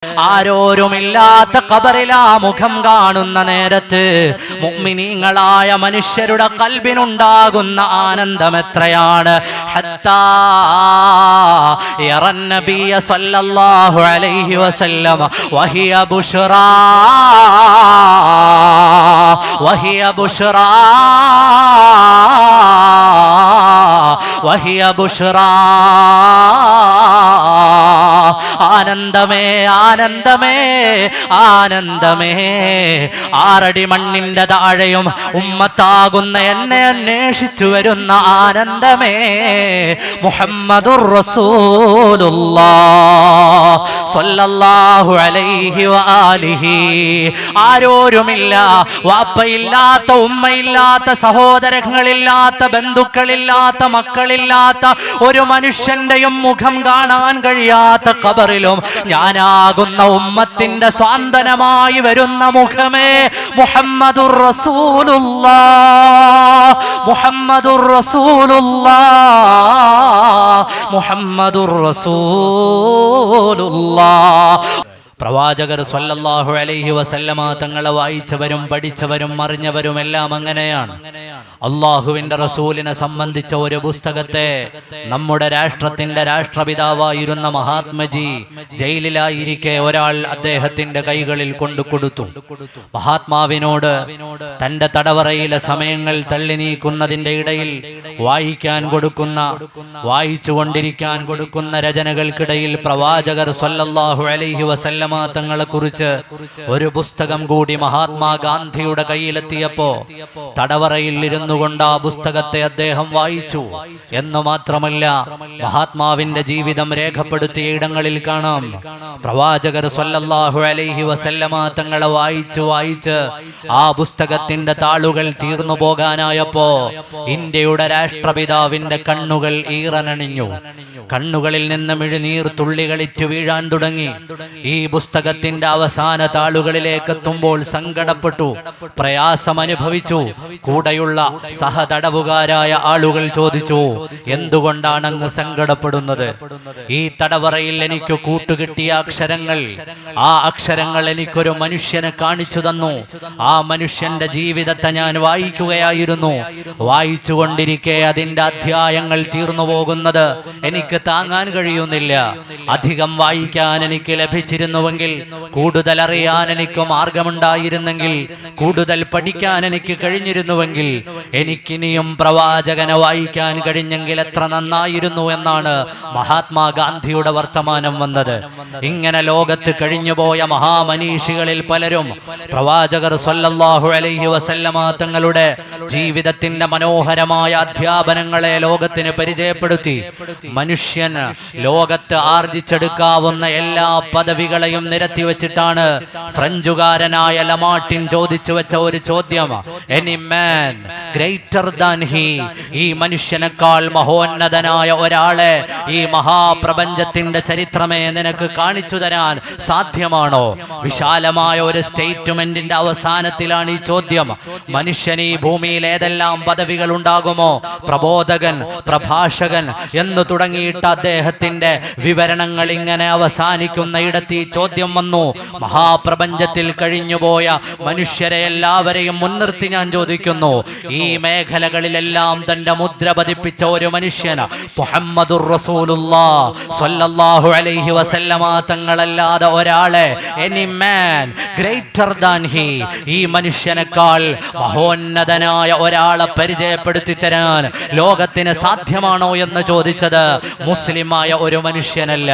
ആരോരുമില്ലാത്ത ഖബറിലാ മുഖം കാണുന്ന നേരത്ത് മുഅ്മിനീങ്ങളായ മനുഷ്യരുടെ ഖൽബിനുണ്ടാകുന്ന ആനന്ദം എത്രയാണ്. ഹത്താ യറൻ നബിയ സല്ലല്ലാഹു അലൈഹി വസല്ലം വഹിയ ബുശ്റാ വഹിയ ബുശ്റാ വഹിയ ബുശ്റാ. ആനന്ദമേ ആനന്ദമേ ആനന്ദമേ. ആറടി മണ്ണിന്റെ താഴെയും ഉമ്മത്താകുന്ന എന്നെ അന്വേഷിച്ചു വരുന്ന ആനന്ദമേ. മുഹമ്മദുർ റസൂലുള്ളാഹ് സ്വല്ലല്ലാഹു അലൈഹി വആലിഹി. ആരോരുമില്ല, വാപ്പയില്ലാത്ത, ഉമ്മയില്ലാത്ത, സഹോദരങ്ങളില്ലാത്ത, ബന്ധുക്കളില്ലാത്ത, മക്കളില്ലാത്ത ഒരു മനുഷ്യന്റെയും മുഖം കാണാൻ കഴിയാത്ത ഖബറിലും ഞാനാകുന്ന ഉമ്മത്തിന്റെ സ്വാന്തനമായി വരുന്ന മുഖമേ മുഹമ്മദുർ റസൂലുള്ളാഹ് മുഹമ്മദുർ റസൂലുള്ളാഹ് മുഹമ്മദുർ റസൂലുള്ളാഹ്. പ്രവാചകർ സ്വല്ലല്ലാഹു അലൈഹി വസല്ലമ തങ്ങളെ വായിച്ചവരും പഠിച്ചവരും അറിഞ്ഞവരും എല്ലാം അങ്ങനെയാണ്. അള്ളാഹുവിന്റെ റസൂലിനെ സംബന്ധിച്ച ഒരു പുസ്തകത്തെ നമ്മുടെ രാഷ്ട്രത്തിന്റെ രാഷ്ട്രപിതാവായിരുന്ന മഹാത്മജി ജയിലിലായിരിക്കെ ഒരാൾ അദ്ദേഹത്തിന്റെ കൈകളിൽ കൊണ്ടു കൊടുത്തു. മഹാത്മാവിനോട് തന്റെ തടവറയിലെ സമയങ്ങൾ തള്ളി നീക്കുന്നതിന്റെ ഇടയിൽ വായിക്കാൻ കൊടുക്കുന്ന, വായിച്ചുകൊണ്ടിരിക്കാൻ കൊടുക്കുന്ന രചനകൾക്കിടയിൽ പ്രവാചകർ സ്വല്ലല്ലാഹു അലൈഹി വസല്ലമ തങ്ങളെ കുറിച്ച് ഒരു പുസ്തകം കൂടി മഹാത്മാഗാന്ധിയുടെ കയ്യിലെത്തിയപ്പോ തടവറയിൽ ഇരുന്നു കൊണ്ട് ആ പുസ്തകത്തെ അദ്ദേഹം വായിച്ചു എന്ന് മാത്രമല്ല, മഹാത്മാവിന്റെ ജീവിതം രേഖപ്പെടുത്തിയ ഇടങ്ങളിൽ കാണാം പ്രവാചകർ സ്വല്ലല്ലാഹു അലൈഹി വസല്ലമ തങ്ങളെ വായിച്ച് ആ പുസ്തകത്തിന്റെ താളുകൾ തീർന്നു പോകാനായപ്പോ ഇന്ത്യയുടെ രാഷ്ട്രപിതാവിന്റെ കണ്ണുകൾ ഈറനണിഞ്ഞു. കണ്ണുകളിൽ നിന്ന് മിഴിനീർ തുള്ളികളിറ്റു വീഴാൻ തുടങ്ങി. ഈ പുസ്തകത്തിന്റെ അവസാന താളുകളിലേക്ക് എത്തുമ്പോൾ സങ്കടപ്പെട്ടു, പ്രയാസം അനുഭവിച്ചു. കൂടെയുള്ള സഹതടവുകാരായ ആളുകൾ ചോദിച്ചു, എന്തുകൊണ്ടാണ് അങ്ങ് സങ്കടപ്പെടുന്നത്? ഈ തടവറയിൽ എനിക്ക് കൂട്ടുകിട്ടിയ അക്ഷരങ്ങൾ, ആ അക്ഷരങ്ങൾ എനിക്കൊരു മനുഷ്യനെ കാണിച്ചു തന്നു. ആ മനുഷ്യന്റെ ജീവിതത്തെ ഞാൻ വായിക്കുകയായിരുന്നു. വായിച്ചുകൊണ്ടിരിക്കെ അതിന്റെ അധ്യായങ്ങൾ തീർന്നു പോകുന്നത് എനിക്ക് താങ്ങാൻ കഴിയുന്നില്ല. അധികം വായിക്കാൻ എനിക്ക് ലഭിച്ചിരുന്നുവെങ്കിൽ, കൂടുതൽ അറിയാൻ എനിക്ക് മാർഗമുണ്ടായിരുന്നെങ്കിൽ, കൂടുതൽ പഠിക്കാൻ എനിക്ക് കഴിഞ്ഞിരുന്നുവെങ്കിൽ, എനിക്കിനിയും പ്രവാചകനെ വായിക്കാൻ കഴിഞ്ഞെങ്കിൽ എത്ര നന്നായിരുന്നു എന്നാണ് മഹാത്മാഗാന്ധിയുടെ വർത്തമാനം വന്നത്. ഇങ്ങനെ ലോകത്ത് കഴിഞ്ഞുപോയ മഹാമനീഷികളിൽ പലരും പ്രവാചകർ സ്വല്ലല്ലാഹു അലൈഹി വസല്ലമ തങ്ങളുടെ ജീവിതത്തിന്റെ മനോഹരമായ അധ്യാപനങ്ങളെ ലോകത്തിന് പരിചയപ്പെടുത്തി. മനുഷ്യൻ ലോകത്ത് ആർജിച്ചെടുക്കാവുന്ന എല്ലാ പദവികളെയും നിരത്തി വെച്ചിട്ടാണ് ഫ്രഞ്ചുകാരനായ ലമാർട്ടിൻ ചോദിച്ചു വെച്ച ഒരു ചോദ്യം, any man greater than he, ഈ മനുഷ്യനേക്കാൾ മഹോന്നതനായ ഒരാളെ ഈ മഹാപ്രപഞ്ചത്തിന്റെ ചരിത്രമേ നിനക്ക് കാണിച്ചു തരാൻ സാധ്യമാണോ? വിശാലമായ ഒരു സ്റ്റേറ്റ്മെന്റിന്റെ അവസാനത്തിലാണ് ഈ ചോദ്യം. മനുഷ്യൻ ഈ ഭൂമിയിൽ ഏതെല്ലാം പദവികൾ ഉണ്ടാകുമോ, പ്രബോധകൻ, പ്രഭാഷകൻ എന്ന് തുടങ്ങിയിട്ട് അദ്ദേഹത്തിന്റെ വിവരണങ്ങൾ ഇങ്ങനെ അവസാനിക്കുന്ന ഇടത്ത് ഈ ചോദ്യം വന്നു. മഹാപ്രപഞ്ചത്തിൽ കഴിഞ്ഞുപോയ മനുഷ്യരെ എല്ലാവരെയും മുൻനിർത്തി ഞാൻ ചോദിക്കുന്നു, ഈ മേഖലകളിലെല്ലാം തന്റെ മുദ്ര പതിപ്പിച്ച ഒരു മനുഷ്യൻ മുഹമ്മദുർ റസൂലുള്ളാഹ് സ്വല്ലല്ലാഹു അലൈഹി വസല്ലമ തങ്ങളല്ലാതെ ഒരാളെ, any man greater than he, ഈ മനുഷ്യനേക്കാൾ മഹോന്നതനായ ഒരാളെ പരിചയപ്പെടുത്തി തരാൻ ലോകത്തിന് സാധ്യമാണോ എന്ന് ചോദിച്ചത് മുസ്ലിമായ ഒരു മനുഷ്യനല്ല,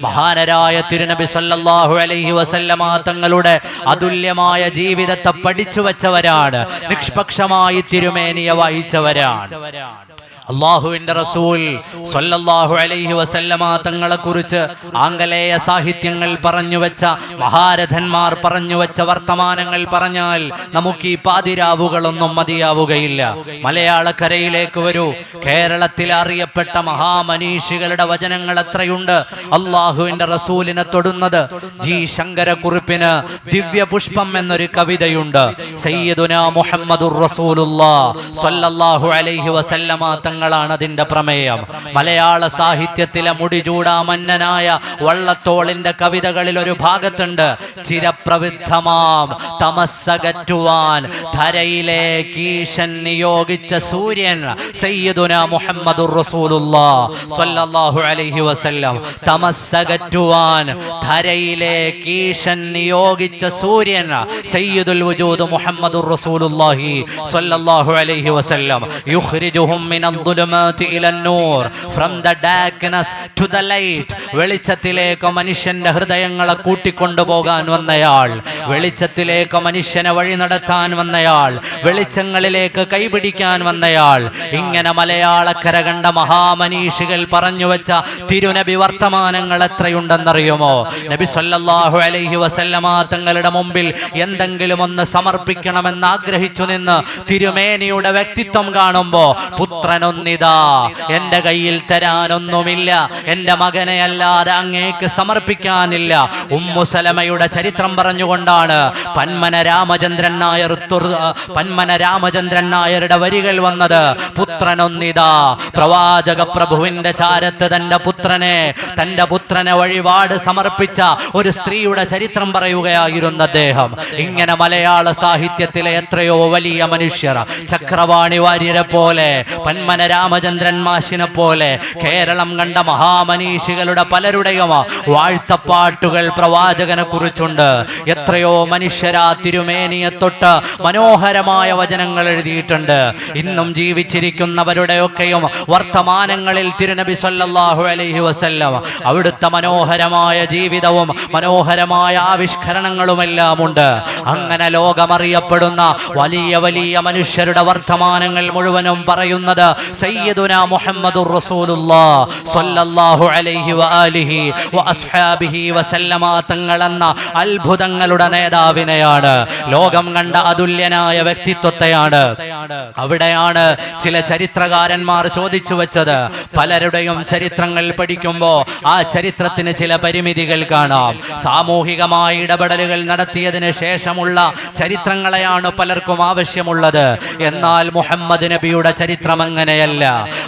മഹാനരായ തിരുനബി സല്ലല്ലാഹു അലൈഹി വസല്ലമ തങ്ങളുടെ അതുല്യമായ ജീവിതത്തെ പഠിച്ചു വെച്ചവരാണ്, നിഷ്പക്ഷമായി തിരുമേനിയെ വായിച്ചവരാണ്. അള്ളാഹുവിന്റെ റസൂൽ സ്വല്ലല്ലാഹു അലൈഹി വസല്ലമ തങ്ങളെ കുറിച്ച് ആംഗലേയ സാഹിത്യങ്ങൾ പറഞ്ഞു വെച്ച മഹാരഥന്മാർ പറഞ്ഞു വെച്ച വർത്തമാനങ്ങൾ പറഞ്ഞാൽ നമുക്ക് ഈ പാതിരാവുകളൊന്നും മതിയാവുകയില്ല. മലയാളക്കരയിലേക്ക് വരൂ, കേരളത്തിൽ അറിയപ്പെട്ട മഹാമനീഷികളുടെ വചനങ്ങൾ എത്രയുണ്ട്. അള്ളാഹുവിന്റെ റസൂലിനെ തൊടുന്നത്. ജി ശങ്കരക്കുറുപ്പിന് ദിവ്യപുഷ്പം എന്നൊരു കവിതയുണ്ട്. സയ്യിദുനാ മുഹമ്മദുർ റസൂലുള്ളാഹ് സ്വല്ലല്ലാഹു അലൈഹി വസല്ലമ നാടകങ്ങളാണ് അതിന്റെ പ്രമേയം. മലയാള സാഹിത്യത്തിലെ മുടിചൂടാമന്നനായ വള്ളത്തോളിന്റെ കവിതകളിൽ ഒരു ഭാഗത്തുണ്ട്, ചിരപ്രവിദ്ധമാം തമസ്സകറ്റുവാൻ ധരയിലേക്ക് ഈശൻ നിയോഗിച്ച സൂര്യൻ സയ്യിദുനാ മുഹമ്മദുർ റസൂലുള്ളാഹ് സ്വല്ലല്ലാഹു അലൈഹി വസല്ലം. തമസ്സകറ്റുവാൻ ധരയിലേക്ക് ഈശൻ നിയോഗിച്ച സൂര്യൻ സയ്യിദുൽ വജൂദ് മുഹമ്മദുർ റസൂലുള്ളാഹി സ്വല്ലല്ലാഹു അലൈഹി വസല്ലം. യുഖ്രിജുഹും മിനൽ ദുലുമാതി ഇലൻ നൂർ, from the darkness to the light. വെളിച്ചത്തിലേക്ക് മനുഷ്യന്റെ ഹൃദയങ്ങളെ കൂട്ടിക്കൊണ്ടുപോകാൻ വന്നയാൾ, വെളിച്ചത്തിലേക്ക് മനുഷ്യനെ വഴി നടത്താൻ വന്നയാൾ, വെളിച്ചങ്ങളിലേക്ക് കൈപിടിക്കാൻ വന്നയാൾ. ഇങ്ങനെ മലയാളക്കര കണ്ട മഹാമനീഷികൾ പറഞ്ഞു വെച്ച തിരുനബി വർത്തമാനങ്ങൾ എത്രയുണ്ടെന്നറിയുമോ? നബി സല്ലല്ലാഹു അലൈഹി വസല്ലമ തങ്ങളുടെ മുമ്പിൽ എന്തെങ്കിലും ഒന്ന് സമർപ്പിക്കണമെന്ന് ആഗ്രഹിച്ചു നിന്ന് തിരുമേനിയുടെ വ്യക്തിത്വം കാണുമ്പോ, പുത്രനൊന്നിതാ, എന്റെ കയ്യിൽ തരാനൊന്നുമില്ല, എന്റെ മകനെ അല്ലാതെ അങ്ങേക്ക് സമർപ്പിക്കാനില്ല. ഉമ്മു സലമയുടെ ചരിത്രം പറഞ്ഞുകൊണ്ടാണ് പന്മന രാമചന്ദ്രൻ നായരുടെ വരികൾ വന്നത്. പുത്രനൊന്നിതാ, പ്രവാചക പ്രഭുവിന്റെ ചാരത്ത് തന്റെ പുത്രനെ വഴിപാട് സമർപ്പിച്ച ഒരു സ്ത്രീയുടെ ചരിത്രം പറയുകയായിരുന്നു അദ്ദേഹം. ഇങ്ങനെ മലയാള സാഹിത്യത്തിലെ എത്രയോ വലിയ മനുഷ്യർ, ചക്രവാണി വാര്യരെ പോലെ, പന്മന രാമചന്ദ്രൻ മാഷിനെ പോലെ, കേരളം കണ്ട മഹാമനീഷികളുടെ പലരുടെയും വാഴ്ത്തപ്പാട്ടുകൾ പ്രവാചകനെ കുറിച്ചുണ്ട്. എത്രയോ മനുഷ്യരാ തിരുമേനിയെ തൊട്ട് മനോഹരമായ വചനങ്ങൾ എഴുതിയിട്ടുണ്ട്. ഇന്നും ജീവിച്ചിരിക്കുന്നവരുടെയൊക്കെയും വർത്തമാനങ്ങളിൽ തിരുനബി സല്ലല്ലാഹു അലൈഹി വസല്ലം അവിടുത്തെ മനോഹരമായ ജീവിതവും മനോഹരമായ ആവിഷ്കരണങ്ങളുമെല്ലാം ഉണ്ട്. അങ്ങനെ ലോകമറിയപ്പെടുന്ന വലിയ വലിയ മനുഷ്യരുടെ വർത്തമാനങ്ങൾ മുഴുവനും പറയുന്നത് സയ്യിദുനാ മുഹമ്മദുർ റസൂലുള്ളാഹി സ്വല്ലല്ലാഹു അലൈഹി വആലിഹി വഅസ്ഹാബിഹി വസല്ലമ തങ്ങളെന്ന അത്ഭുതങ്ങളുടെ നേതാവിനെയാണ്, ലോകം കണ്ട അതുല്യനായ വ്യക്തിത്വത്തെയാണ്. അവിടെയാണ് ചില ചരിത്രകാരന്മാർ ചോദിച്ചു വെച്ചത്. പലരുടെയും ചരിത്രങ്ങൾ പഠിക്കുമ്പോൾ ആ ചരിത്രത്തിന് ചില പരിമിതികൾ കാണാം. സാമൂഹികമായ ഇടപെടലുകൾ നടത്തിയതിന് ശേഷമുള്ള ചരിത്രങ്ങളെയാണ് പലർക്കും ആവശ്യമുള്ളത്. എന്നാൽ മുഹമ്മദ് നബിയുടെ ചരിത്രം അങ്ങനെയല്ല.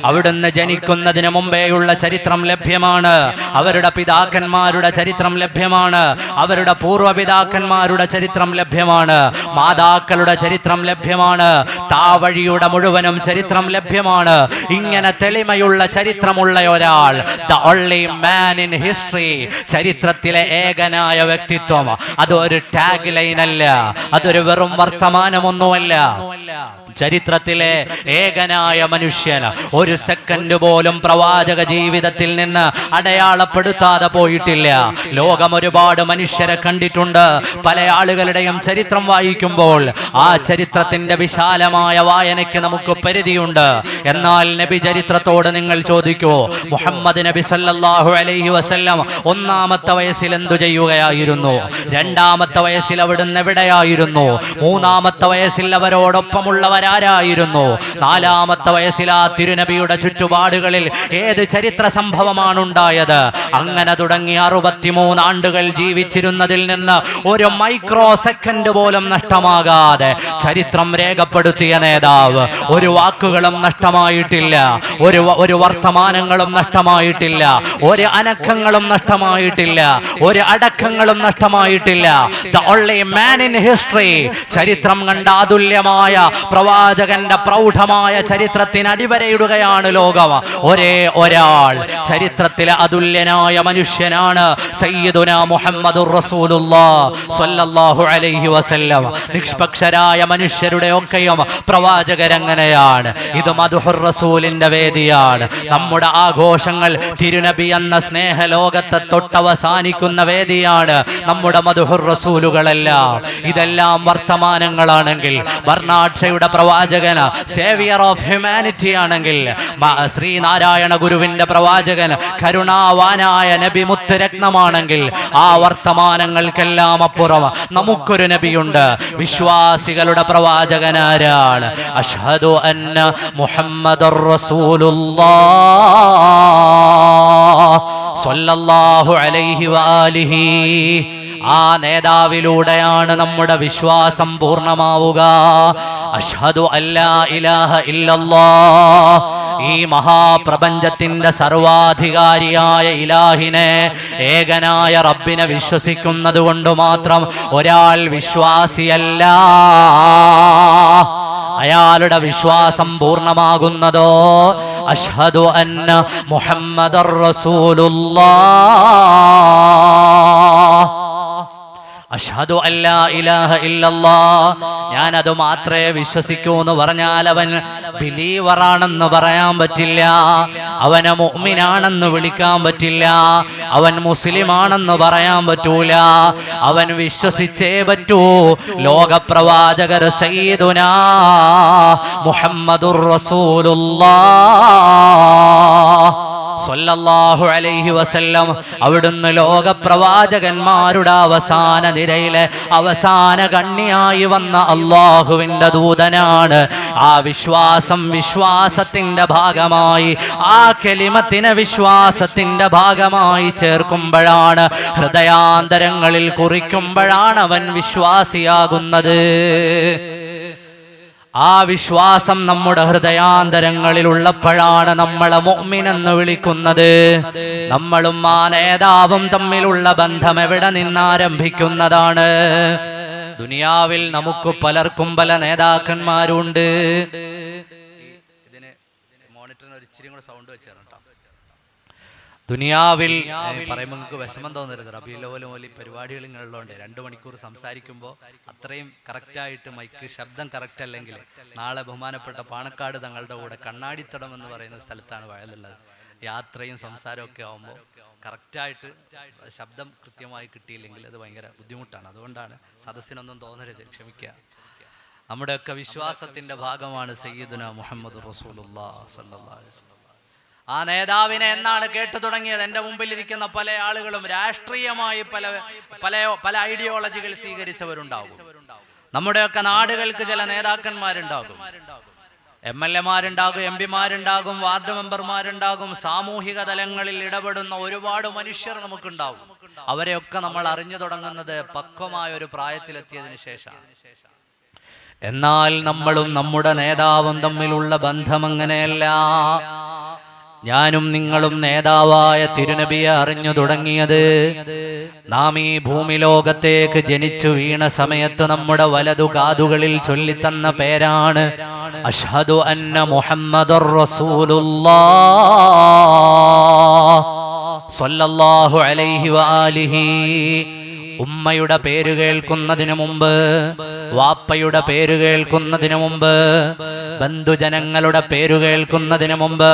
അവിടുന്ന് ജനിക്കുന്നതിന് മുമ്പേയുള്ള ചരിത്രം ലഭ്യമാണ്, അവരുടെ പിതാക്കന്മാരുടെ ചരിത്രം ലഭ്യമാണ്, അവരുടെ പൂർവ്വപിതാക്കന്മാരുടെ ചരിത്രം ലഭ്യമാണ്, മാതാക്കളുടെ ചരിത്രം ലഭ്യമാണ്, താവഴിയുടെ മുഴുവനും ചരിത്രം ലഭ്യമാണ്. ഇങ്ങനെ തെളിമയുള്ള ചരിത്രമുള്ള ഒരാൾ, the only man in history, ചരിത്രത്തിലെ ഏകനായ വ്യക്തിത്വം. അതൊരു ടാഗ് ലൈൻ അല്ല, അതൊരു വെറും വർത്തമാനമൊന്നുമല്ല. ചരിത്രത്തിലെ ഏകനായ മനുഷ്യൻ ഒരു സെക്കൻഡ് പോലും പ്രവാചക ജീവിതത്തിൽ നിന്ന് അടയാളപ്പെടുത്താതെ പോയിട്ടില്ല. ലോകം ഒരുപാട് മനുഷ്യരെ കണ്ടിട്ടുണ്ട്. പല ആളുകളുടെയും ചരിത്രം വായിക്കുമ്പോൾ ആ ചരിത്രത്തിന്റെ വിശാലമായ വായനയ്ക്ക് നമുക്ക് പരിധിയുണ്ട്. എന്നാൽ നബി ചരിത്രത്തോട് നിങ്ങൾ ചോദിക്കൂ, മുഹമ്മദ് നബി സല്ലല്ലാഹു അലൈഹി വസല്ലം ഒന്നാമത്തെ വയസ്സിൽ എന്തു ചെയ്യുകയായിരുന്നു? രണ്ടാമത്തെ വയസ്സിൽ അവിടുന്ന് എവിടെയായിരുന്നു? മൂന്നാമത്തെ വയസ്സിൽ അവരോടൊപ്പമുള്ളവരാരായിരുന്നു? നാലാമത്തെ വയസ്സിൽ ആ തിരുനബിയുടെ ചുറ്റുപാടുകളിൽ ഏത് ചരിത്ര സംഭവമാണ് ഉണ്ടായത്? അങ്ങനെ തുടങ്ങി 63 ആണ്ടുകൾ ജീവിച്ചിരുന്നതിൽ നിന്ന് ഒരു മൈക്രോ സെക്കൻഡ് പോലും നഷ്ടമാകാതെ ചരിത്രം രേഖപ്പെടുത്തിയ നേതാവ്. ഒരു വാക്കുകളും നഷ്ടമായിട്ടില്ല, ഒരു വർത്തമാനങ്ങളും നഷ്ടമായിട്ടില്ല, ഒരു അനക്കങ്ങളും നഷ്ടമായിട്ടില്ല, ഒരു അടക്കങ്ങളും നഷ്ടമായിട്ടില്ല. The only man in history, ചരിത്രം കണ്ട അതുല്യമായ പ്രവാചകന്റെ പ്രൗഢമായ ചരിത്രത്തിന് അടിവരയിടുകയാണ് ലോകം. ഒരേ ഒരാൾ, ചരിത്രത്തിലെ അതുല്യനായ മനുഷ്യനാണ് സയ്യിദുനാ മുഹമ്മദുർ റസൂലുള്ളാഹി സ്വല്ലല്ലാഹു അലൈഹി വസല്ലം. നിഷ്പക്ഷരായ മനുഷ്യരുടെ ഒക്കെയും പ്രവാചകരങ്ങനെയാണ്. ഇത് മദ്ഹുർ റസൂലിന്റെ വേദിയാണ്. നമ്മുടെ ആഘോഷങ്ങൾ തിരുനബി എന്ന സ്നേഹലോകത്തെ തൊട്ടവസാനിക്കുന്ന വേദിയാണ് നമ്മുടെ മദ്ഹുർ റസൂലുകളെല്ലാം. ഇതെല്ലാം വർത്തമാനങ്ങളാണെങ്കിൽ, ബർണാഡ്ഷയുടെ പ്രവാചകൻ സേവിയർ ഓഫ് ഹ്യൂമാനിറ്റി ആണെങ്കിൽ, ശ്രീനാരായണ ഗുരുവിന്റെ പ്രവാചകൻ കരുണാവാനായ നബി മുത്തുരത്നമാണെങ്കിൽ, ആ വർത്തമാനങ്ങൾക്കെല്ലാം അപ്പുറം നമുക്കൊരു നബിയുണ്ട്. വിശ്വാസികളുടെ പ്രവാചകനാരാണ്? അഷ്ഹദു അന്ന മുഹമ്മദുർ റസൂലുള്ളാഹി സ്വല്ലല്ലാഹു അലൈഹി വആലിഹി. ആ നേതാവിലൂടെയാണ് നമ്മുടെ വിശ്വാസം പൂർണ്ണമാവുക. അഷ്ഹദു അല്ലാ ഇലാഹ ഇല്ലല്ലാഹ് ഈ മഹാപ്രപഞ്ചത്തിന്റെ സർവാധികാരിയായ ഇലാഹിനെ, ഏകനായ റബ്ബിനെ വിശ്വസിക്കുന്നത് കൊണ്ട് മാത്രം ഒരാൾ വിശ്വാസിയല്ല. അയാളുടെ വിശ്വാസം പൂർണ്ണമാകുന്നതോ അഷ്ഹദു അന്ന മുഹമ്മദർ റസൂലുള്ളാഹ്, അഷ്ഹദു അല്ലാ ഇലാഹ ഇല്ലല്ലാഹ്, ഞാനത് മാത്രമേ വിശ്വസിക്കൂ എന്ന് പറഞ്ഞാൽ അവൻ ബിലീവറാണെന്ന് പറയാൻ പറ്റില്ല, അവനെ മുഅ്മിനാണെന്ന് വിളിക്കാൻ പറ്റില്ല, അവൻ മുസ്ലിമാണെന്ന് പറയാൻ പറ്റൂല. അവൻ വിശ്വസിച്ചേ പറ്റൂ ലോകപ്രവാചകർ സയ്യിദുനാ മുഹമ്മദുർ റസൂലുള്ളാഹ് സ്വല്ലല്ലാഹു അലൈഹി വസല്ലം അവിടുന്ന് ലോകപ്രവാചകന്മാരുടെ അവസാന നിരയിലെ അവസാന കണ്ണിയായി വന്ന അള്ളാഹുവിൻ്റെ ദൂതനാണ്. ആ വിശ്വാസത്തിന്റെ ഭാഗമായി, ആ കലിമത്തിനെ വിശ്വാസത്തിന്റെ ഭാഗമായി ചേർക്കുമ്പോഴാണ്, ഹൃദയാന്തരങ്ങളിൽ കുറിക്കുമ്പോഴാണ് അവൻ വിശ്വാസിയാകുന്നത്. ആ വിശ്വാസം നമ്മുടെ ഹൃദയാന്തരങ്ങളിൽ ഉള്ളപ്പോഴാണ് നമ്മളെ മുഅ്മിൻ എന്ന് വിളിക്കുന്നത്. നമ്മളും ആ നേതാവും തമ്മിലുള്ള ബന്ധം എവിടെ നിന്നാരംഭിക്കുന്നതാണ്? ദുനിയാവിൽ നമുക്ക് പലർക്കും പല നേതാക്കന്മാരുണ്ട്. ഇതിന് മോണിറ്ററിന് ഒരു ഇച്ചിരി കൂടെ സൗണ്ട് വെച്ചേരണം. ദുനിയാവിൽ പറയുമ്പോൾ നിങ്ങൾക്ക് വിഷമം തോന്നരുത്. റബീഉൽ അവ്വൽ മുതൽ പരിപാടികൾ ഇങ്ങനെയുള്ളതുകൊണ്ട് 2 മണിക്കൂർ സംസാരിക്കുമ്പോൾ അത്രയും കറക്റ്റായിട്ട് മൈക്ക് ശബ്ദം കറക്റ്റ് അല്ലെങ്കിൽ നാളെ ബഹുമാനപ്പെട്ട പാണക്കാട് തങ്ങളുടെ കൂടെ കണ്ണാടിത്തടം എന്ന് പറയുന്ന സ്ഥലത്താണ് വയലുള്ളത്. യാത്രയും സംസാരവും ഒക്കെ ആകുമ്പോൾ കറക്റ്റായിട്ട് ശബ്ദം കൃത്യമായി കിട്ടിയില്ലെങ്കിൽ അത് ഭയങ്കര ബുദ്ധിമുട്ടാണ്. അതുകൊണ്ടാണ്, സദസ്സിനൊന്നും തോന്നരുത്, ക്ഷമിക്കുക. നമ്മുടെയൊക്കെ വിശ്വാസത്തിന്റെ ഭാഗമാണ് സയ്യിദുനാ മുഹമ്മദ് റസൂലുള്ളാഹി സ്വല്ലല്ലാഹു അലൈഹി വസല്ലം. ആ നേതാവിനെ എന്നാണ് കേട്ടു തുടങ്ങിയത്? എൻ്റെ മുമ്പിലിരിക്കുന്ന പല ആളുകളും രാഷ്ട്രീയമായി പല ഐഡിയോളജികൾ സ്വീകരിച്ചവരുണ്ടാകും. നമ്മുടെയൊക്കെ നാടുകൾക്ക് ചില നേതാക്കന്മാരുണ്ടാകും, MLA-മാരുണ്ടാകും, MP-മാരുണ്ടാകും, വാർഡ് മെമ്പർമാരുണ്ടാകും, സാമൂഹിക തലങ്ങളിൽ ഇടപെടുന്ന ഒരുപാട് മനുഷ്യർ നമുക്കുണ്ടാവും. അവരെയൊക്കെ നമ്മൾ അറിഞ്ഞു തുടങ്ങുന്നത് പക്വമായ ഒരു പ്രായത്തിലെത്തിയതിനു ശേഷമാണ്. എന്നാൽ നമ്മളും നമ്മുടെ നേതാവും തമ്മിലുള്ള ബന്ധം അങ്ങനെയല്ല. ഞാനും നിങ്ങളും നേതാവായ തിരുനബിയെ അറിഞ്ഞു തുടങ്ങിയത് നാം ഈ ഭൂമി ലോകത്തേക്ക് ജനിച്ചു വീണ സമയത്ത് നമ്മുടെ വലതു കാതുകളിൽ ചൊല്ലിത്തന്ന പേരാണ് അഷ്ഹദു അന്ന മുഹമ്മദുർ റസൂലുള്ളാഹ് സ്വല്ലല്ലാഹു അലൈഹി വആലിഹി. ഉമ്മയുടെ പേര് കേൾക്കുന്നതിന് മുമ്പ്, വാപ്പയുടെ പേര് കേൾക്കുന്നതിന് മുമ്പ്, ബന്ധുജനങ്ങളുടെ പേര് കേൾക്കുന്നതിന് മുമ്പ്,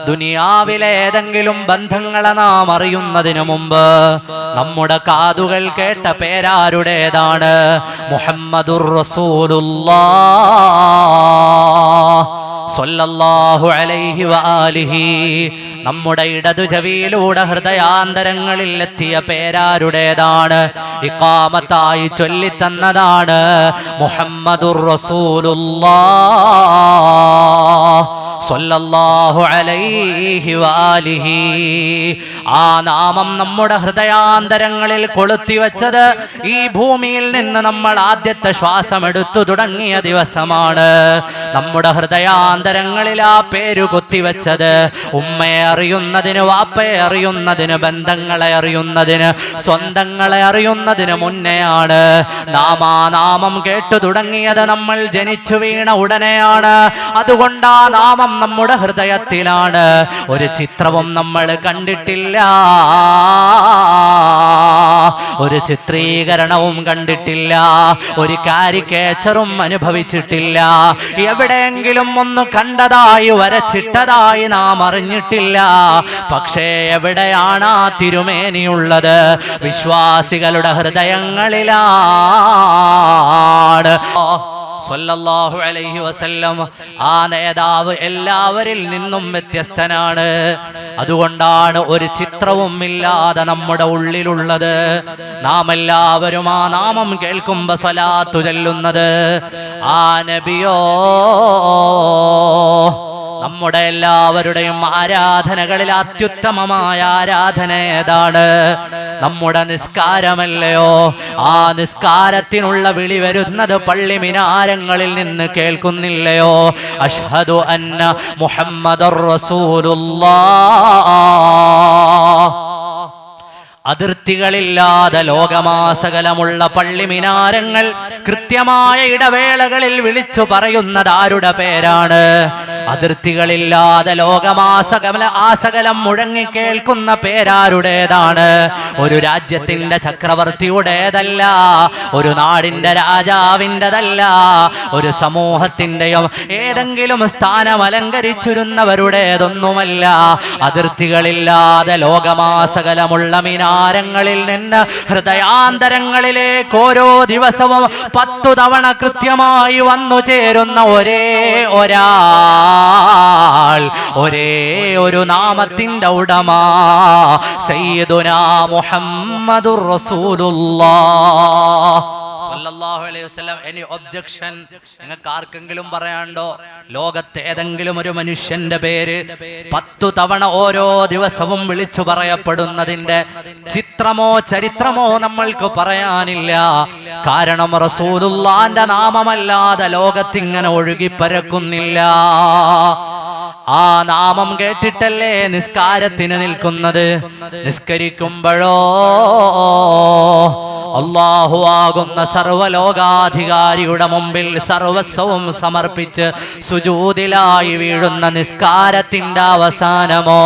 ദുനിയാവിലെ ഏതെങ്കിലും ബന്ധങ്ങളെ നാം അറിയുന്നതിന് മുമ്പ് നമ്മുടെ കാതുകൾ കേട്ട പേരാരുടേതാണ്? മുഹമ്മദുർ റസൂലുള്ളാഹ് സ്വല്ലല്ലാഹു അലൈഹി വആലിഹി. നമ്മുടെ ഇടതു ചെവിയിലൂടെ ഹൃദയാന്തരങ്ങളിൽ എത്തിയ പേരാരുടേതാണ്? ഇഖാമത്തായി ചൊല്ലിത്തന്നതാണ് മുഹമ്മദുർ റസൂലുള്ളാഹ് സ്വല്ലല്ലാഹു അലൈഹി വആലിഹി. ആ നാമം നമ്മുടെ ഹൃദയാന്തരങ്ങളിൽ കൊളുത്തിവെച്ചത് ഈ ഭൂമിയിൽ നിന്ന് നമ്മൾ ആദ്യത്തെ ശ്വാസം എടുത്തു തുടങ്ങിയ ദിവസമാണ്. നമ്മുടെ ഹൃദയാന്തരങ്ങളിൽ ആ പേര് കൊത്തിവെച്ചത് ഉമ്മയെ അറിയുന്നതിന്, വാപ്പയെ അറിയുന്നതിന്, ബന്ധങ്ങളെ അറിയുന്നതിന്, സ്വന്തങ്ങളെ അറിയുന്നതിന് മുന്നെയാണ്. നാം ആ നാമം കേട്ടു തുടങ്ങിയത് നമ്മൾ ജനിച്ചു വീണ ഉടനെയാണ്. അതുകൊണ്ട് ആ നാമം നമ്മുടെ ഹൃദയത്തിലാണ്. ഒരു ചിത്രവും നമ്മൾ കണ്ടിട്ടില്ല, ഒരു ചിത്രീകരണവും കണ്ടിട്ടില്ല, ഒരു കാരിക്കേച്ചറും അനുഭവിച്ചിട്ടില്ല, എവിടെയെങ്കിലും ഒന്ന് കണ്ടതായി വരച്ചിട്ടതായി നാം അറിഞ്ഞിട്ടില്ല. പക്ഷേ എവിടെയാണ് ആ തിരുമേനിയുള്ളത്? വിശ്വാസികളുടെ ഹൃദയങ്ങളിലാണ്. സ്വല്ലല്ലാഹു അലൈഹി വസല്ലം ആ നേതാവ് എല്ലാവരിൽ നിന്നും വ്യത്യസ്തനാണ്. അതുകൊണ്ടാണ് ഒരു ചിത്രവും ഇല്ലാതെ നമ്മുടെ ഉള്ളിലുള്ളത്. നാം എല്ലാവരും ആ നാമം കേൾക്കുമ്പോൾ സ്വലാത്തു ചൊല്ലുന്നത് ആ നബിയോ നമ്മുടെ എല്ലാവരുടെയും ആരാധനകളിൽ അത്യുത്തമമായ ആരാധന ഏതാണ്? നമ്മുടെ നിസ്കാരമല്ലയോ? ആ നിസ്കാരത്തിനുള്ള വിളി വരുന്നത് പള്ളി മിനാരങ്ങളിൽ നിന്ന് കേൾക്കുന്നില്ലയോ? അഷ്ഹദു അന്ന മുഹമ്മദുർ റസൂലുള്ളാഹ്. അതിർത്തികളില്ലാതെ ലോകമാസകലമുള്ള പള്ളി മിനാരങ്ങൾ കൃത്യമായ ഇടവേളകളിൽ വിളിച്ചു പറയുന്നത് ആരുടെ പേരാണ്? അതിർത്തികളില്ലാതെ ആസകലം മുഴങ്ങി കേൾക്കുന്ന പേരാരുടേതാണ്? ഒരു രാജ്യത്തിന്റെ ചക്രവർത്തിയുടേതല്ല, ഒരു നാടിന്റെ രാജാവിൻ്റെതല്ല, ഒരു സമൂഹത്തിന്റെയും ഏതെങ്കിലും സ്ഥാനം അലങ്കരിച്ചിരുന്നവരുടേതൊന്നുമല്ല. അതിർത്തികളില്ലാതെ ലോകമാസകലമുള്ള മിനാരങ്ങളിൽ നിന്ന് ഹൃദയാന്തരങ്ങളിലേക്ക് ഓരോ ദിവസവും 10 തവണ കൃത്യമായി വന്നു ചേരുന്ന ഒരേ ഒരു നാമത്തിന്റെ ഉടമ സയ്യിദുനാ മുഹമ്മദുർ റസൂലുള്ളാഹ് സല്ലല്ലാഹു അലൈഹി വസല്ലം. Any objection? നിങ്ങൾക്ക് ആർക്കെങ്കിലും പറയാണ്ടോ? ലോകത്തെ ഏതെങ്കിലും ഒരു മനുഷ്യന്റെ പേര് 10 തവണ ഓരോ ദിവസവും വിളിച്ചു പറയപ്പെടുന്നതിന്റെ ചിത്രമോ ചരിത്രമോ നമ്മൾക്ക് പറയാനില്ല. കാരണം റസൂലുള്ളാന്റെ നാമമല്ലാതെ ലോകത്തിങ്ങനെ ഒഴുകിപ്പരക്കുന്നില്ല. ആ നാമം കേട്ടിട്ടല്ലേ നിസ്കാരത്തിന് നിൽക്കുന്നത്. നിസ്കരിക്കുമ്പോഴോ അല്ലാഹു ആകുന്ന സർവ്വലോകാധികാരിയുടെ മുമ്പിൽ സർവസ്വവും സമർപ്പിച്ച് സുജൂദിലായി വീഴുന്ന നിസ്കാരത്തിന്റെ അവസാനമോ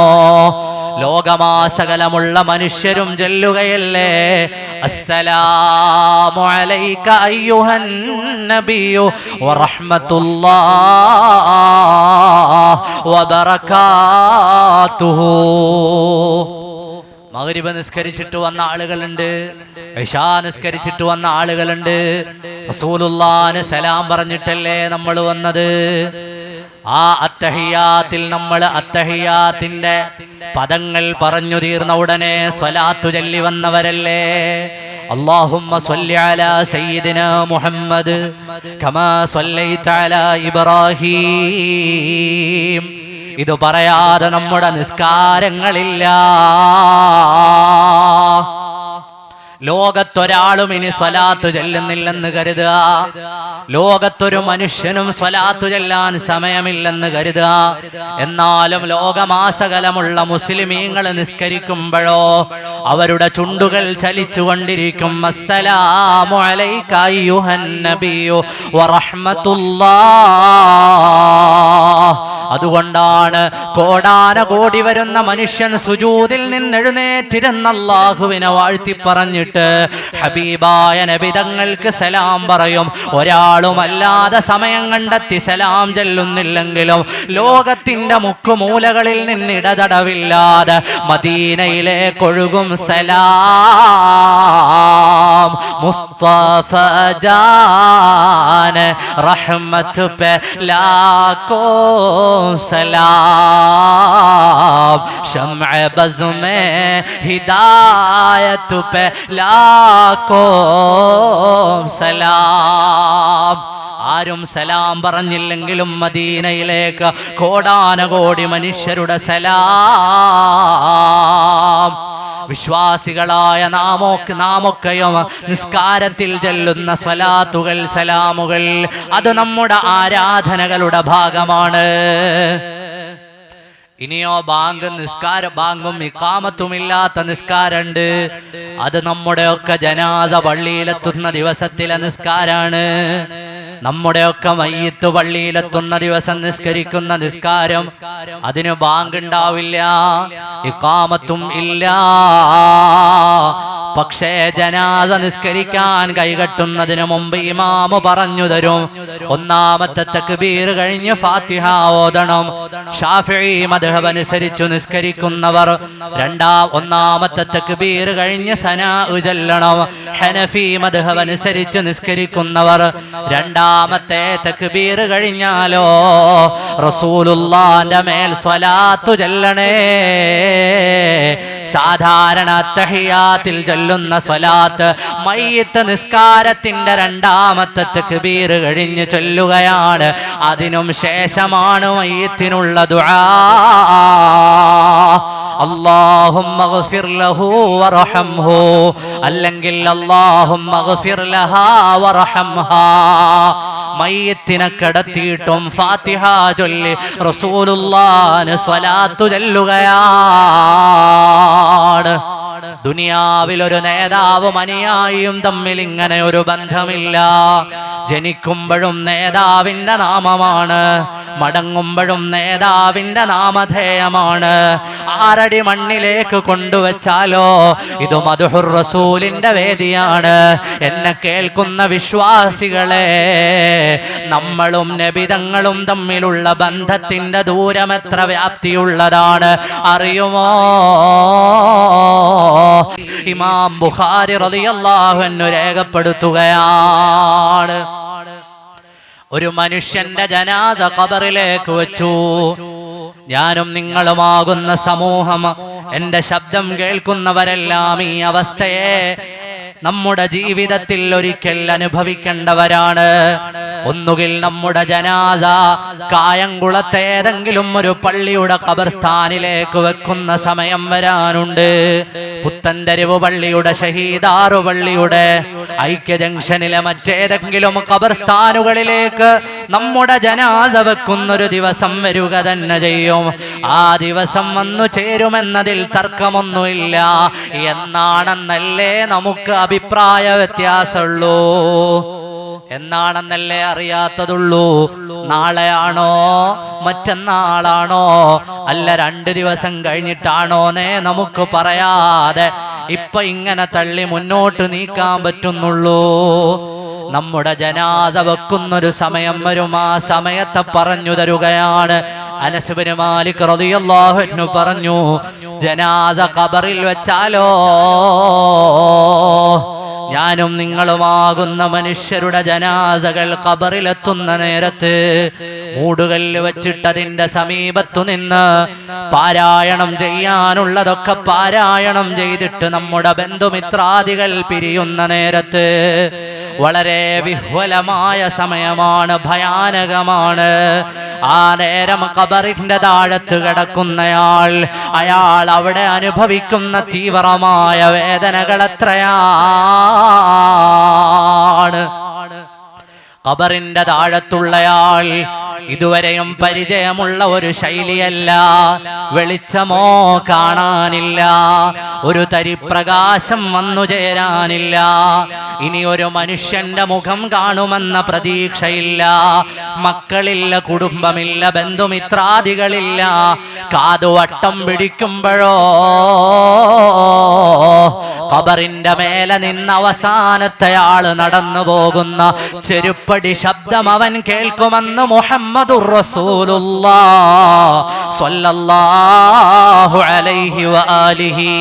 ലോകമാസകലമുള്ള മനുഷ്യരും ചൊല്ലുകയല്ലേ അസ്സലാമു അലൈക അയ്യുഹൻ നബിയു വറഹ്മത്തുള്ളാഹി വബറകാതുഹു. മഗ്രിബ് നിസ്കരിച്ചിട്ട് വന്ന ആളുകളുണ്ട്, ഇശാ നിസ്കരിച്ചിട്ട് വന്ന ആളുകളുണ്ട്. റസൂലുള്ളാഹിന് സലാം പറഞ്ഞിട്ടല്ലേ നമ്മൾ വന്നത്. ആ അത്തഹിയാത്തിൽ നമ്മൾ അത്തഹിയാത്തിന്റെ പദങ്ങൾ പറഞ്ഞു തീർന്ന ഉടനെ സ്വലാത്തു ചൊല്ലി വന്നവരല്ലേ. അല്ലാഹുമ്മ സ്വല്ലി അലാ സയ്യിദിനാ മുഹമ്മദ് കമാ സ്വല്ലൈത അലാ ഇബ്രാഹീം. ഇത് പറയാതെ നമ്മുടെ നിസ്കാരങ്ങളില്ല. ലോകത്തൊരാളും ഇനി സ്വലാത്ത് ചെല്ലുന്നില്ലെന്ന് കരുതുക. ലോകത്തൊരു മനുഷ്യനും സ്വലാത്ത് ചെല്ലാൻ സമയമില്ലെന്ന് കരുതുക. എന്നാലും ലോകമാസകലമുള്ള മുസ്ലിമീങ്ങൾ നിസ്കരിക്കുമ്പോഴോ അവരുടെ ചുണ്ടുകൾ ചലിച്ചുകൊണ്ടിരിക്കും. അസ്സലാമു അലൈക അയ്യുഹൻ നബിയു വറഹ്മത്തുള്ളാഹി. അതുകൊണ്ടാണ് കോടാനകോടി വരുന്ന മനുഷ്യൻ സുജൂദിൽ നിന്ന് എഴുന്നേറ്റിരുന്ന അല്ലാഹുവിനെ വാഴ്ത്തി പറഞ്ഞിട്ട് ഹബീബായ നബി തങ്ങൾക്ക് സലാം പറയും. ഒരാളും അല്ലാതെ സമയം കണ്ടെത്തി സലാം ചൊല്ലുന്നില്ലെങ്കിലും ലോകത്തിന്റെ മുക്കുമൂലകളിൽ നിന്ന് ഇടതടവില്ലാതെ മദീനയിലേക്ക് ഒഴുകും സലാം. മുസ്തഫ ജാൻ റഹ്മത്ത് പേ ലാക്കോ സലാം. ശംഅ ബസ് മേ ഹിദായത്ത് പേ ലാക്കോ സലാം. ആരും സലാം പറഞ്ഞില്ലെങ്കിലും മദീനയിലേക്ക് കോടാനകോടി മനുഷ്യരുടെ സലാം. വിശ്വാസികളായ നാമൊക്കെയും നിസ്കാരത്തിൽ ചൊല്ലുന്ന സ്വലാത്തുകൾ സലാമുകൾ അത് നമ്മുടെ ആരാധനകളുടെ ഭാഗമാണ്. ഇനിയോ ബാങ്കും ഇഖാമത്തുമില്ലാത്ത നിസ്കാരമുണ്ട്. അത് നമ്മുടെയൊക്കെ ജനാസ പള്ളിയിലെത്തുന്ന ദിവസത്തിലെ നിസ്കാരാണ്. നമ്മുടെയൊക്കെ മയ്യിത്ത് പള്ളിയിലെത്തുന്ന ദിവസം നിസ്കരിക്കുന്ന നിസ്കാരം അതിന് ബാങ്ക് ഉണ്ടാവില്ല, ഇഖാമത്തും ഇല്ല. പക്ഷേ ജനാസ നിസ്കരിക്കാൻ കൈകെട്ടുന്നതിന് മുമ്പ് ഇമാമ് പറഞ്ഞു തരും, ഒന്നാമത്തെ തക്ബീർ കഴിഞ്ഞ് ഫാത്തിഹ ഓതണം. ശാഫിഈ മദ്ഹബ് അനുസരിച്ചു നിസ്കരിക്കുന്നവർ ഒന്നാമത്തെ തക്ബീർ കഴിഞ്ഞ് സനാഉ ചൊല്ലണം. ഹനഫി മദ്ഹബ് അനുസരിച്ച് നിസ്കരിക്കുന്നവർ രണ്ടാമത്തെ തക്ബീർ കഴിഞ്ഞാലോ റസൂലുള്ളാഹിന്റെ മേൽ സ്വലാത്തു ചൊല്ലണേ. സാധാരണ തഹിയാത്തിൽ ചൊല്ലുന്ന സ്വലാത്ത് മയ്യിത്ത് നിസ്കാരത്തിന്റെ രണ്ടാമത്തെ തക്ബീർ കഴിഞ്ഞ് ചൊല്ലുകയാണ്. അതിനും ശേഷമാണ് മയ്യിത്തിനുള്ള ദുആ. അല്ലാഹുമ്മഗ്ഫിർ ലഹു വറഹംഹു, അല്ലെങ്കിൽ അല്ലാഹുമ്മഗ്ഫിർ ലഹാ വറഹംഹാ. മയ്യിത്തിനെ കിടത്തിയിട്ടും ഫാത്തിഹ ചൊല്ലി റസൂലുള്ളാഹിന് സ്വലാത്തു ചൊല്ലുകയാണ്. ദുനിയാവിൽ ഒരു നേതാവും അനുയായിയും തമ്മിൽ ഇങ്ങനെ ഒരു ബന്ധമില്ല. ജനിക്കുമ്പോഴും നേതാവിന്റെ നാമമാണ്, മടങ്ങുമ്പോഴും നേതാവിന്റെ നാമധേയമാണ്. ആറടി മണ്ണിലേക്ക് കൊണ്ടുവച്ചാലോ ഇത് മദ്ഹുർ റസൂലിന്റെ വേദിയാണ്. എന്നെ കേൾക്കുന്ന വിശ്വാസികളെ, നമ്മളും നബിതങ്ങളും തമ്മിലുള്ള ബന്ധത്തിന്റെ ദൂരം എത്ര വ്യാപ്തിയുള്ളതാണ് അറിയുമോ? ഇമാം ബുഖാരി റളിയല്ലാഹു അൻഹു രേഖപ്പെടുത്തുകയാണ്, ഒരു മനുഷ്യന്റെ ജനാസ ഖബറിലേക്ക് വെച്ചു. ഞാനും നിങ്ങളുമാകുന്ന സമൂഹം, എന്റെ ശബ്ദം കേൾക്കുന്നവരെല്ലാം ഈ അവസ്ഥയെ നമ്മുടെ ജീവിതത്തിൽ ഒരിക്കൽ അനുഭവിക്കേണ്ടവരാണ്. ഒന്നുകിൽ നമ്മുടെ ജനാസ കായംകുളത്തെ ഏതെങ്കിലും ഒരു പള്ളിയുടെ ഖബർസ്ഥാനിലേക്ക് വെക്കുന്ന സമയം വരാനുണ്ട്. പുത്തൻതെരുവ് പള്ളിയുടെ, ഷഹീദാറു പള്ളിയുടെ, ഐക്യ ജംഗ്ഷനിലെ മറ്റേതെങ്കിലും ഖബർസ്ഥാനുകളിലേക്ക് നമ്മുടെ ജനാസ വെക്കുന്നൊരു ദിവസം വരിക തന്നെ ചെയ്യും. ആ ദിവസം വന്നു ചേരുമെന്നതിൽ തർക്കമൊന്നുമില്ല. എന്നാണെന്നല്ലേ നമുക്ക് അഭിപ്രായ വ്യത്യാസമുള്ളൂ, എന്നാണെന്നല്ലേ അറിയാത്തതുള്ളൂ. നാളെയാണോ മറ്റന്നാളാണോ അല്ല 2 ദിവസം കഴിഞ്ഞിട്ടാണോന്നേ നമുക്ക് പറയാതെ ഇപ്പൊ ഇങ്ങനെ തള്ളി മുന്നോട്ട് നീക്കാൻ പറ്റുന്നുള്ളൂ. നമ്മുടെ ജനാസ വെക്കുന്നൊരു സമയം വരും, ആ സമയത്തെ പറഞ്ഞു തരുകയാണ്. അനസ് ഇബ്നു മാലിക് റളിയല്ലാഹു അൻഹു പറഞ്ഞു, ജനാസ ഖബറിൽ വെച്ചാലോ, ഞാനും നിങ്ങളുമാകുന്ന മനുഷ്യരുടെ ജനാസകൾ ഖബറിലെത്തുന്ന നേരത്ത് മൂടുകല്ല് വെച്ചിട്ടതിന്റെ സമീപത്തു നിന്ന് പാരായണം ചെയ്യാനുള്ളതൊക്കെ പാരായണം ചെയ്തിട്ട് നമ്മുടെ ബന്ധുമിത്രാദികൾ പിരിയുന്ന നേരത്ത് വളരെ വിഹ്വലമായ സമയമാണ്, ഭയാനകമാണ്. ആ നേരം ഖബറിന്റെ താഴത്ത് കിടക്കുന്നയാൾ, അയാൾ അവിടെ അനുഭവിക്കുന്ന തീവ്രമായ വേദനകൾ എത്രയാണ്. ഖബറിന്റെ താഴത്തുള്ളയാൾ ഇതുവരെയും പരിചയമുള്ള ഒരു ശൈലിയല്ല. വെളിച്ചമോ കാണാനില്ല, ഒരു തരിപ്രകാശം വന്നു ചേരാനില്ല. ഇനി ഒരു മനുഷ്യന്റെ മുഖം കാണുമെന്ന പ്രതീക്ഷയില്ല. മക്കളില്ല, കുടുംബമില്ല, ബന്ധുമിത്രാദികളില്ല. കാതുവട്ടം പിടിക്കുമ്പോഴോ ഖബറിന്റെ മേലെ നിന്ന് അവസാനത്തെ ആള് നടന്നു പോകുന്ന ചെരുപ്പടി ശബ്ദം അവൻ കേൾക്കുമെന്ന് മുഹമ്മദുർ റസൂലുള്ളാഹ് സ്വല്ലല്ലാഹു അലൈഹി വആലിഹി.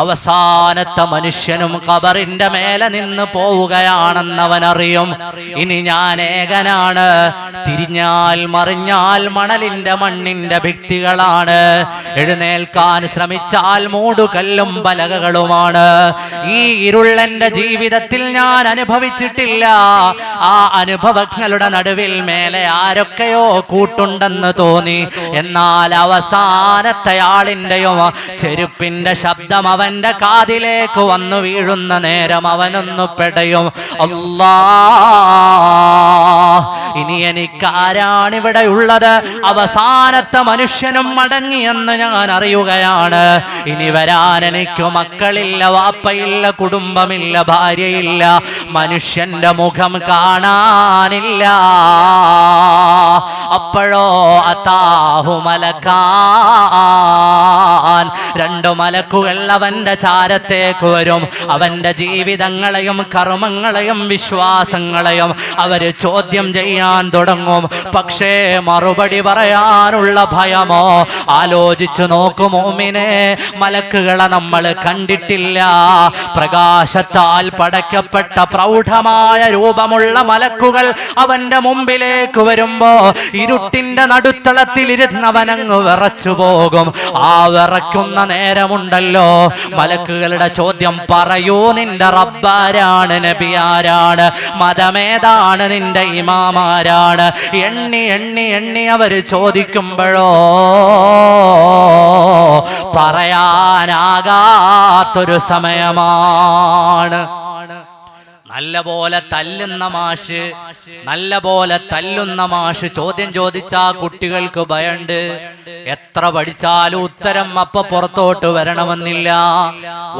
അവസാനത്തെ മനുഷ്യനും ഖബറിന്റെ മേലെ നിന്ന് പോവുകയാണെന്നവനറിയും. ഇനി ഞാൻ ഏകനാണ്, തിരിഞ്ഞാൽ മറിഞ്ഞാൽ മണലിന്റെ മണ്ണിന്റെ ഭിത്തികളാണ്, എഴുന്നേൽക്കാൻ ശ്രമിച്ചാൽ മൂടുകല്ലും പലകകളുമാണ്. ഈ ഇരുളന്റെ ജീവിതത്തിൽ ഞാൻ അനുഭവിച്ചിട്ടില്ല. ആ അനുഭവങ്ങളുടെ നടുവിൽ മേലെ ആരൊക്കെയോ കൂട്ടുണ്ടെന്ന് തോന്നി. എന്നാൽ അവസാനത്തെ ആളിന്റെയും ചെരുപ്പിന്റെ ശബ്ദം അവന്റെ കാതിലേക്ക് വന്നു വീഴുന്ന നേരം അവനൊന്നു പെടയും. അല്ലാഹ്, ഇനി എനിക്കാരാണിവിടെ ഉള്ളത്? അവസാനത്തെ മനുഷ്യനും മടങ്ങിയെന്ന് ഞാൻ അറിയുകയാണ്. ഇനി വരാൻ എനിക്ക് മക്കളില്ല, വാപ്പയില്ല, കുടുംബമില്ല, ഭാര്യയില്ല, മനുഷ്യന്റെ മുഖം കാണാനില്ല. അപ്പോഴോ അതാഹു മലക്കാൻ, 2 മലക്കുകൾ അവന്റെ ചാരത്തേക്ക് വരും. അവന്റെ ജീവിതങ്ങളെയും കർമ്മങ്ങളെയും വിശ്വാസങ്ങളെയും അവര് ചോദ്യം ചെയ്യാൻ തുടങ്ങും. പക്ഷേ മറുപടി പറയാനുള്ള ഭയമോ? ആലോചിച്ചു നോക്കൂ മുഅ്മിനേ, മലക്കുകളെ നമ്മൾ കണ്ടിട്ടില്ല. പ്രകാശത്താൽ പടയ്ക്കപ്പെട്ട പ്രൗഢമായ രൂപമുള്ള മലക്കുകൾ അവന്റെ മുമ്പിലേക്ക് വരുമ്പോ ഇരുട്ടിന്റെ നടുത്തളത്തിലിരുന്നവനങ്ങ് വിറച്ചു പോകും. ആ വിറയ്ക്കുന്ന നേരമുണ്ടല്ലോ, മലക്കുകളുടെ ചോദ്യം, പറയൂ നിന്റെ റബ്ബാരാണ്, നബി ആരാണ്, മതമേതാണ്, നിന്റെ ഇമാമാരാണ്? എണ്ണി എണ്ണി എണ്ണി അവര് ചോദിക്കുമ്പോഴോ പറയാനാകാത്തൊരു സമയമാണ്. നല്ല പോലെ തല്ലുന്ന മാഷ് ചോദ്യം ചോദിച്ചാ കുട്ടികൾക്ക് ഭയണ്ട്. എത്ര പഠിച്ചാലും ഉത്തരം അപ്പൊ പുറത്തോട്ട് വരണമെന്നില്ല.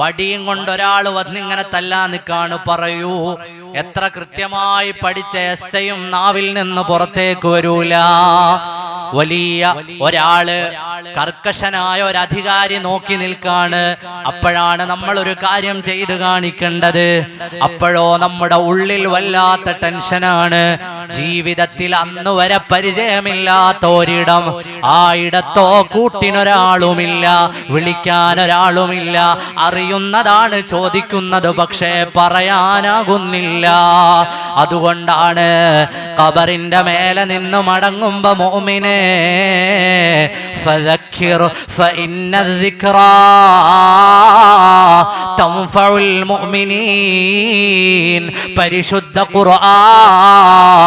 വടിയും കൊണ്ടൊരാൾ വന്നിങ്ങനെ തല്ലാൻ നിൽക്കാണ്. പറയൂ, എത്ര കൃത്യമായി പഠിച്ച എസ്സയും നാവിൽ നിന്ന് പുറത്തേക്ക് വരൂല. വലിയ ഒരാള്, കർക്കശനായ ഒരു അധികാരി നോക്കി നിൽക്കാണ്. അപ്പോഴാണ് നമ്മൾ ഒരു കാര്യം ചെയ്ത് കാണിക്കേണ്ടത്. അപ്പോഴോ നമ്മുടെ ഉള്ളിൽ വല്ലാത്ത ടെൻഷനാണ്. ജീവിതത്തിൽ അന്ന് വരെ പരിചയമില്ലാത്ത ഒരിടം, ആ ഇടത്തോ കൂട്ടിനൊരാളുമില്ല, വിളിക്കാൻ ഒരാളുമില്ല. അറിയുന്നതാണ് ചോദിക്കുന്നത്, പക്ഷേ പറയാനാകുന്നില്ല. അതുകൊണ്ടാണ് ഖബറിന്റെ മേലെ നിന്ന് മടങ്ങുമ്പോ മുഅ്മിനേ ഫദക്കിർ ഫഇന്ന الذിക്റാ തൻഫഉൽ മുഅ്മിനീൻ. പരിശുദ്ധ ഖുർആൻ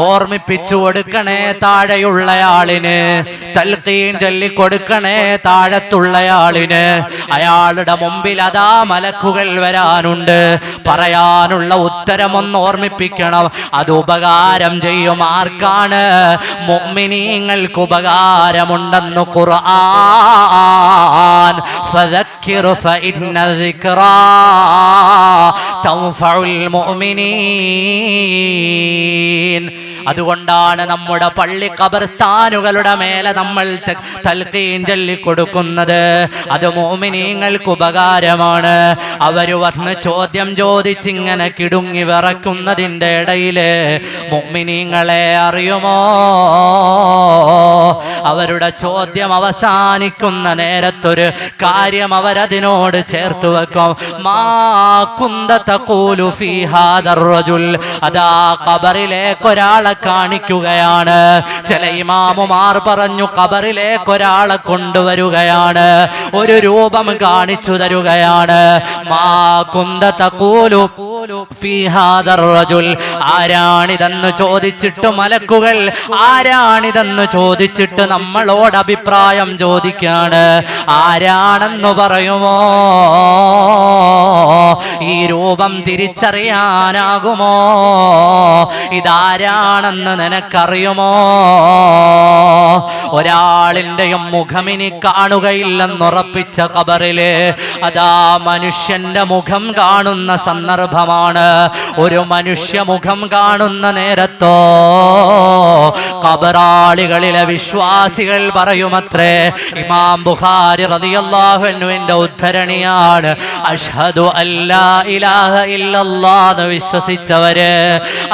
ഓർമ്മിപ്പിച്ചു കൊടുക്കണേ താഴെയുള്ളയാളിന്, തൽഖീൻ ചൊല്ലി കൊടുക്കണേ താഴത്തുള്ളയാളിന്. അയാളുടെ മുമ്പിൽ അതാ മലക്കുകൾ വരാനുണ്ട്. പറയാനുള്ള ഉത്തരമൊന്ന് ഓർമ്മിപ്പിക്കണം. അത് ഉപകാരം ചെയ്യും. ആർക്കാണ്? മുഅ്മിനീങ്ങൾക്ക് ഉപകാരമുണ്ടെന്ന് ഖുർആൻ. ഫദക്കിർ ഫഇന്ന الذിക്റാ തൻഫഉൽ മുഅ്മിനീൻ. അതുകൊണ്ടാണ് നമ്മുടെ പള്ളി ഖബർസ്ഥാനുകളുടെ മേലെ നമ്മൾ തൽഖീൻ ചൊല്ലി കൊടുക്കുന്നത്. അത് മുഅ്മിനീങ്ങൾക്ക് ഉപകാരമാണ്. അവര് വന്ന് ചോദ്യം ചോദിച്ചിങ്ങനെ കിടുങ്ങി വിറക്കുന്നതിൻ്റെ ഇടയില് മുഅ്മിനീങ്ങളെ അറിയുമോ? അവരുടെ ചോദ്യം അവസാനിക്കുന്ന നേരത്തൊരു കാര്യം അവരതിനോട് ചേർത്ത് വെക്കും. മാ കുന്ത തഖൂലു ഫീ ഹാദർ റജുൽ. അതാ ഖബറിലേക്ക് ഒരാളെ കാണിക്കുകയാണ്. ചില ഇമാമുമാർ പറഞ്ഞു ഖബറിലേക്ക് ഒരാളെ കൊണ്ടുവരികയാണ്, ഒരു രൂപം കാണിച്ചു തരുകയാണ്. മാ കുന്ത തഖൂലു ഫീ ഹാദർ റജുൽ. ആരാണിതെന്ന് ചോദിച്ചിട്ട് മലക്കുകൾ ആരാണിതെന്ന് ചോദിച്ചിട്ട് നമ്മളോട് അഭിപ്രായം ചോദിക്കാണ്. ആരാണെന്ന് പറയുമോ? ഈ രൂപം തിരിച്ചറിയാനാകുമോ? ഇതാരാണെന്ന് നിനക്കറിയുമോ? ഒരാളിൻ്റെയും മുഖമിനി കാണുകയില്ലെന്നുറപ്പിച്ച ഖബറില് അതാ മനുഷ്യന്റെ മുഖം കാണുന്ന സന്ദർഭമാണ്. ഒരു മനുഷ്യ മുഖം കാണുന്ന നേരത്തോ ഖബറാളികളിലെ വിശ്വാസികൾ പറയുമത്രേ. ഇമാം ബുഖാരി റളിയല്ലാഹു അൻഹുവിന്റെ ഉദ്ധരണിയാണ്. അഷ്ഹദു അല്ലാ ഇലാഹ ഇല്ലല്ലാഹ് എന്ന് വിശ്വസിച്ചവര്,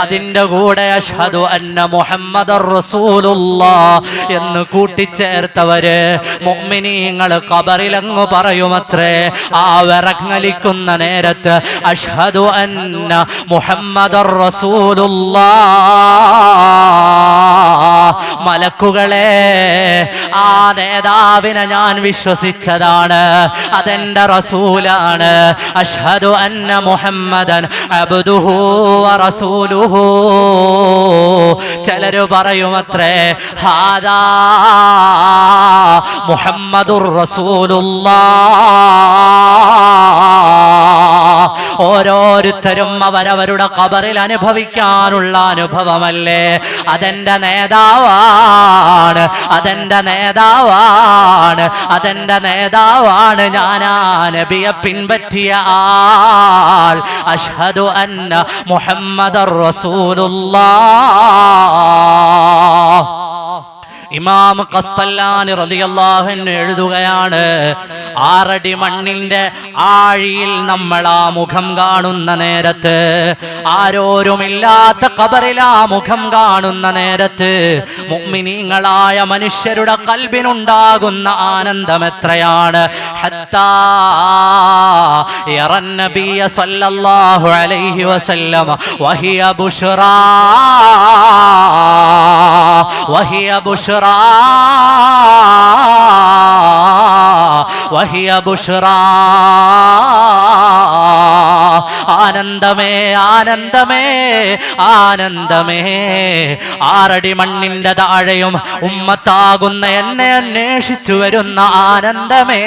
അതിന്റെ കൂടെ അഷ്ഹദു അന്ന മുഹമ്മദർ റസൂലുള്ളാഹ് എന്ന് കൂട്ടിച്ചേർത്തവര്, മുഅ്മിനീങ്ങൾ ഖബറിലങ്ങ് പറയുമത്രേ. ആ വിറങ്ങലിക്കുന്ന നേരത്ത് അഷ്ഹദു അന്ന മുഹമ്മദർ റസൂലുള്ളാഹ്. മലക്കുകളെ, ആ നേതാവിനെ ഞാൻ വിശ്വസിച്ചതാണ്, അതെന്റെ റസൂലാണ്. അഷ്ഹദു അന്ന മുഹമ്മദൻ അബ്ദുഹു വറസൂലുഹു. ചിലര് പറയുമത്രേ ഹാദാ മുഹമ്മദുർ റസൂലുള്ളാഹ്. ഓരോരുത്തരും അവരവരുടെ ഖബറിൽ അനുഭവിക്കാനുള്ള അനുഭവമല്ലേ. അതെന്റെ നേതാവാണ്, അതെന്റെ നേതാവാണ്, അതെന്റെ നേതാവാണ്. ഞാനാ നബിയെ പിൻപറ്റിയ ആൾ. അഷ്ഹദു അന്ന മുഹമ്മദർ റസൂലുള്ളാഹ്. ഇമാം ഖസ്തല്ലാനി റളിയല്ലാഹു അൻഹു എഴുതുകയാണ്, 6 അടി മണ്ണിന്റെ ആഴിയിൽ നമ്മൾ ആ മുഖം കാണുന്ന നേരത്ത്, ആരോരുമില്ലാത്ത ഖബറിൽ ആ മുഖം കാണുന്ന നേരത്ത് മുഅ്മിനീങ്ങളായ മനുഷ്യരുടെ ഖൽബിനുണ്ടാകുന്ന ആനന്ദം എത്രയാണ്. ഹത്താ യറൻ നബിയ സല്ലല്ലാഹു അലൈഹി വസല്ലം വഹിയ ബുശ്റാ വഹിയ ബുശ്റാ വഹിയ ബുശ്റാ. ആനന്ദമേ ആനന്ദമേ ആനന്ദമേ. 6 അടി മണ്ണിന്റെ താഴെയും ഉമ്മത്താകുന്ന എന്നെ അന്വേഷിച്ചു വരുന്ന ആനന്ദമേ.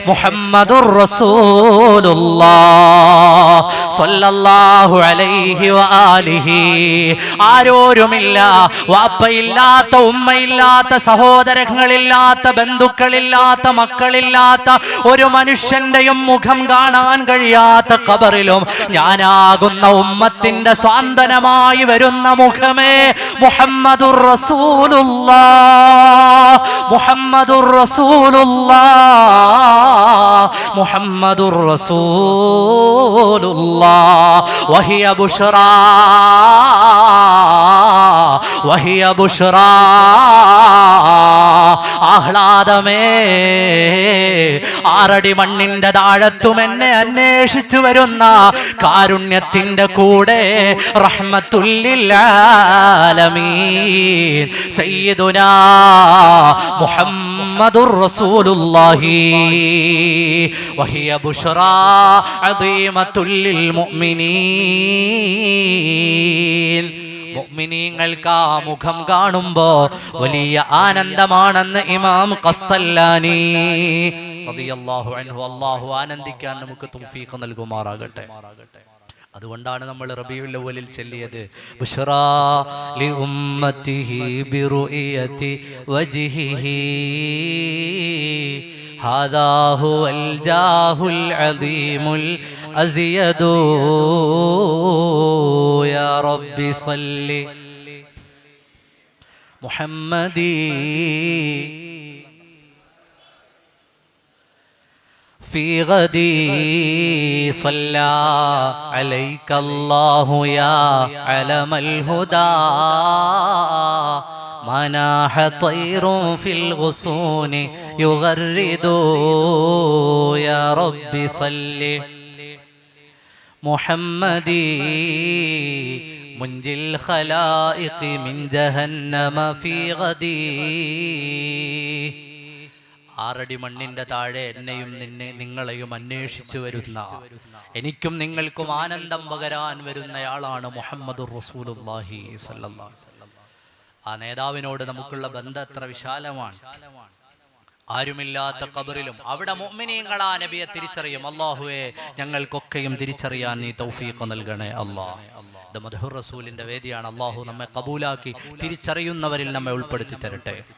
മുഹമ്മദുർ റസൂലുള്ളാഹ് സ്വല്ലല്ലാഹു അലൈഹി വആലിഹി. ആരോരുമില്ല, വാപ്പയില്ലാത്ത, ഉമ്മയില്ലാത്ത, സഹോദരങ്ങളില്ലാത്ത, ബന്ധുക്കളില്ലാത്ത, മക്കളില്ലാത്ത ഒരു മനുഷ്യന്റെയും മുഖം കാണാൻ കഴിയാത്ത ഖബറിലും ഞാനാകുന്ന ഉമ്മത്തിന്റെ സ്വാന്തനമായി വരുന്ന മുഖമേ മുഹമ്മദുർ റസൂലുള്ളാഹ് മുഹമ്മദുർ റസൂലുള്ളാഹ് മുഹമ്മദുർ റസൂലുള്ളാഹ്. വഹിയ ബുശ്റാ വഹിയ ബുശ്റാ. ആഹ്ലാദമേ, 6 അടി മണ്ണിന്റെ താഴത്തും എന്നെ അന്വേഷിച്ചു വരുന്ന കാരുണ്യത്തിന്റെ കൂടെ റഹ്മത്തുൽ ലിൽ ആലമീൻ സയ്യിദുനാ മുഹമ്മദുർ റസൂലുള്ളാഹി. വഹിയ ബുശ്റാ അദീമത്തുൽ ലിൽ മുഅ്മിനീൻ. മുഅ്മിനീങ്ങൾക്ക് ആ മുഖം കാണുമ്പോ വലിയ ആനന്ദമാണെന്ന് ഇമാം ഖസ്തല്ലാനി റളിയല്ലാഹു അൻഹു. അല്ലാഹു ആനന്ദിക്കാൻ നമുക്ക് തൗഫീഖ് നൽകുമാറാകട്ടെ. അതുകൊണ്ടാണ് നമ്മൾ റബീഉൽ അവ്വലിൽ ചൊല്ലിയത്, ബുശ്റാ ലി ഉമ്മത്തിഹി ബിറുഇയതി വജ്ഹിഹി ഹാദാ ഹുവൽ ജാഹുൽ അദീമുൽ അസിയദു യാ റബ്ബി സല്ലി മുഹമ്മദി في غدي صلى عليك الله يا علم الهدى مناح طير في الغصون يغرد يا رب صل محمدي منجي الخلائق من جهنم في غدي. 6 അടി മണ്ണിന്റെ താഴെ എന്നെയും നിങ്ങളെയും അന്വേഷിച്ചു വരുന്ന, എനിക്കും നിങ്ങൾക്കും ആനന്ദം പകരാൻ വരുന്നയാളാണ് മുഹമ്മദുർ റസൂലുള്ളാഹി സ്വല്ലല്ലാഹു അലൈഹി വസല്ലം. ആ നേതാവിനോട് നമുക്കുള്ള ബന്ധം എത്ര വിശാലമാണ്. ആരുമില്ലാത്ത ഖബറിലും അവിടെ മുഅ്മിനീങ്ങളാ നബിയെ തിരിച്ചറിയും. അല്ലാഹുവേ, ഞങ്ങൾക്കൊക്കെയും തിരിച്ചറിയാൻ നീ തൗഫീഖ് നൽകണേ അല്ലാഹ്. ഇത് മദ്ഹുർ റസൂലിന്റെ വേദിയാണ്. അല്ലാഹു നമ്മെ ഖബൂലാക്കി തിരിച്ചറിയുന്നവരിൽ നമ്മെ ഉൾപ്പെടുത്തി തരട്ടെ.